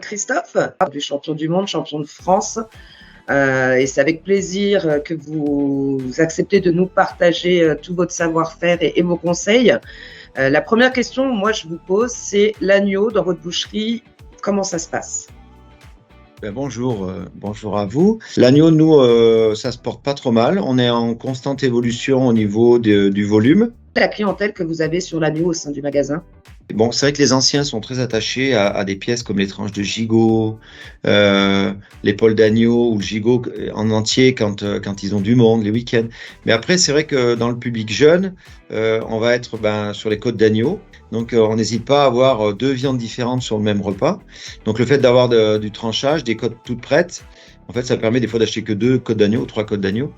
Christophe, du champion du monde, champion de France. Et c'est avec plaisir que vous acceptez de nous partager tout votre savoir-faire et vos conseils. La première question, moi, je vous pose, c'est l'agneau dans votre boucherie, comment ça se passe? Bonjour, bonjour à vous. L'agneau, nous, ça se porte pas trop mal. On est en constante évolution au niveau du volume. La clientèle que vous avez sur l'agneau au sein du magasin? Bon, c'est vrai que les anciens sont très attachés à des pièces comme les tranches de gigot, l'épaule d'agneau ou le gigot en entier quand ils ont du monde, les week-ends. Mais après, c'est vrai que dans le public jeune, on va être sur les côtes d'agneau. Donc, on n'hésite pas à avoir 2 viandes différentes sur le même repas. Donc, le fait d'avoir du tranchage, des côtes toutes prêtes, en fait, ça permet des fois d'acheter que 2 côtes d'agneau ou 3 côtes d'agneau.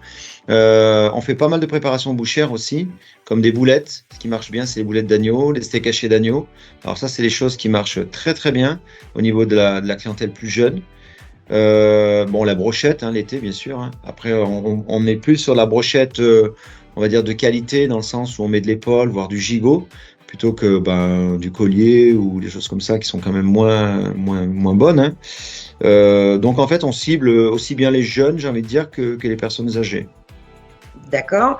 On fait pas mal de préparations bouchères aussi, comme des boulettes. Ce qui marche bien, c'est les boulettes d'agneau, les steaks hachés d'agneau. Alors ça, c'est des choses qui marchent très très bien au niveau de la clientèle plus jeune. La brochette, l'été, bien sûr. Après, on est plus sur la brochette, on va dire, de qualité, dans le sens où on met de l'épaule, voire du gigot, plutôt que du collier ou des choses comme ça qui sont quand même moins bonnes. Donc en fait, on cible aussi bien les jeunes, j'ai envie de dire, que les personnes âgées. D'accord.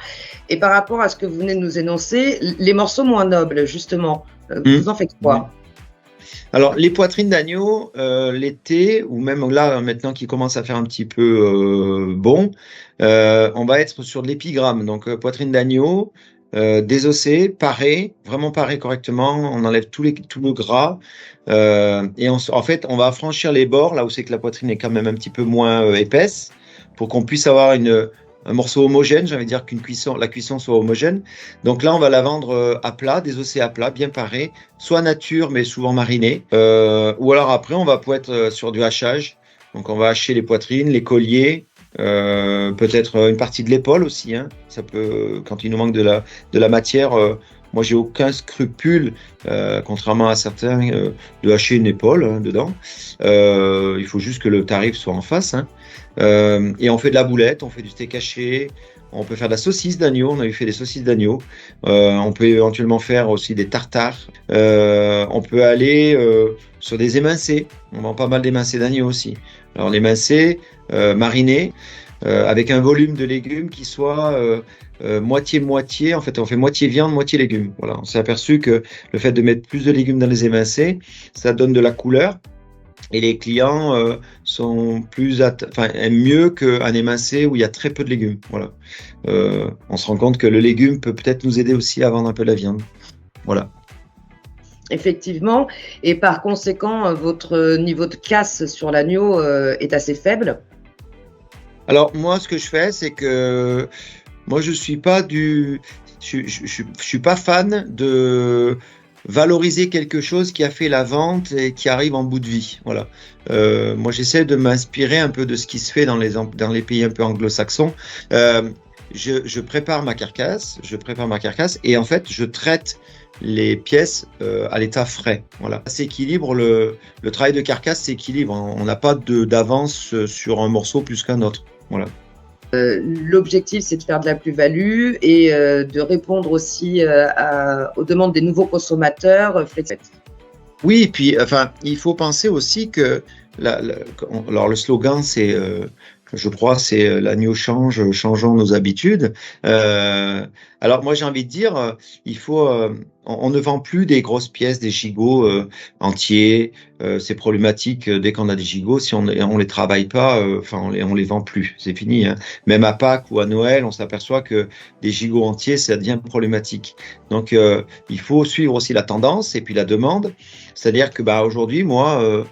Et par rapport à ce que vous venez de nous énoncer, les morceaux moins nobles, justement, vous en faites quoi? Alors, les poitrines d'agneau, l'été, ou même là, maintenant qu'il commence à faire un petit peu on va être sur de l'épigramme. Donc, poitrine d'agneau, désossée, parée, vraiment parée correctement. On enlève tout le gras. Et en fait, on va affranchir les bords, là où c'est que la poitrine est quand même un petit peu moins épaisse, pour qu'on puisse avoir un morceau homogène, j'ai envie de dire la cuisson soit homogène. Donc là, on va la vendre à plat, désossée à plat, bien parée, soit nature, mais souvent marinée. Ou alors après, on va être sur du hachage. Donc on va hacher les poitrines, les colliers, peut-être une partie de l'épaule aussi. Ça peut, quand il nous manque de la matière, moi j'ai aucun scrupule, contrairement à certains, de hacher une épaule dedans. Il faut juste que le tarif soit en face. Et on fait de la boulette, on fait du steak haché, on peut faire de la saucisse d'agneau, on a eu fait des saucisses d'agneau, on peut éventuellement faire aussi des tartares, on peut aller sur des émincés, on vend pas mal d'émincés d'agneau aussi. Alors l'émincé mariné, avec un volume de légumes qui soit moitié-moitié, en fait on fait moitié viande, moitié légumes. Voilà, on s'est aperçu que le fait de mettre plus de légumes dans les émincés, ça donne de la couleur. Et les clients sont aiment mieux qu'un émincé où il y a très peu de légumes. Voilà. On se rend compte que le légume peut peut-être nous aider aussi à vendre un peu la viande. Voilà. Effectivement. Et par conséquent, votre niveau de casse sur l'agneau est assez faible. Alors moi, ce que je fais, c'est que moi, je suis pas fan de valoriser quelque chose qui a fait la vente et qui arrive en bout de vie. Voilà. Moi, j'essaie de m'inspirer un peu de ce qui se fait dans les pays un peu anglo-saxons. Je prépare ma carcasse et en fait, je traite les pièces à l'état frais. Voilà. Ça s'équilibre, le travail de carcasse s'équilibre. On n'a pas d'avance sur un morceau plus qu'un autre. Voilà. L'objectif, c'est de faire de la plus-value et de répondre aussi aux demandes des nouveaux consommateurs. Oui, et puis il faut penser aussi que alors le slogan, c'est je crois, c'est l'agneau change, changeons nos habitudes. Alors moi j'ai envie de dire, on ne vend plus des grosses pièces, des gigots entiers. C'est problématique dès qu'on a des gigots, si on les travaille pas, on les vend plus, c'est fini. Même à Pâques ou à Noël, on s'aperçoit que des gigots entiers, ça devient problématique. Donc il faut suivre aussi la tendance et puis la demande. C'est-à-dire que aujourd'hui, moi,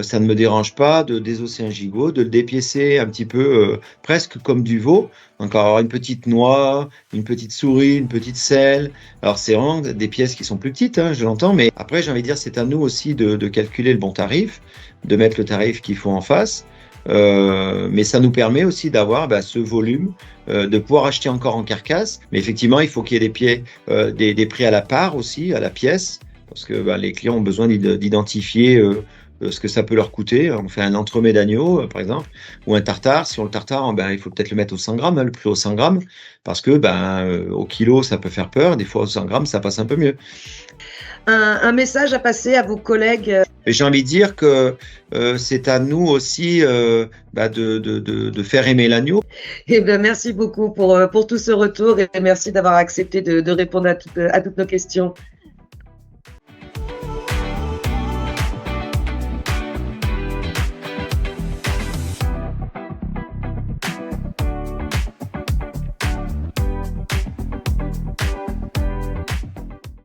ça ne me dérange pas de désosser un gigot, de le dépiécer un petit peu, presque comme du veau. Donc avoir une petite noix, une petite souris, une petite selle. Alors c'est vraiment des pièces qui sont plus petites, je l'entends, mais après j'ai envie de dire c'est à nous aussi de calculer le bon tarif, de mettre le tarif qu'il faut en face. Mais ça nous permet aussi d'avoir ce volume, de pouvoir acheter encore en carcasse. Mais effectivement, il faut qu'il y ait des prix à la part aussi, à la pièce, parce que les clients ont besoin d'identifier ce que ça peut leur coûter. On fait un entremets d'agneau, par exemple, ou un tartare. Si on le tartare, il faut peut-être le mettre au 100 grammes, le prix au 100 grammes, parce que au kilo, ça peut faire peur. Des fois, au 100 grammes, ça passe un peu mieux. Un message à passer à vos collègues Et j'ai envie de dire que c'est à nous aussi de faire aimer l'agneau. Eh bien, merci beaucoup pour tout ce retour et merci d'avoir accepté de répondre à toutes nos questions.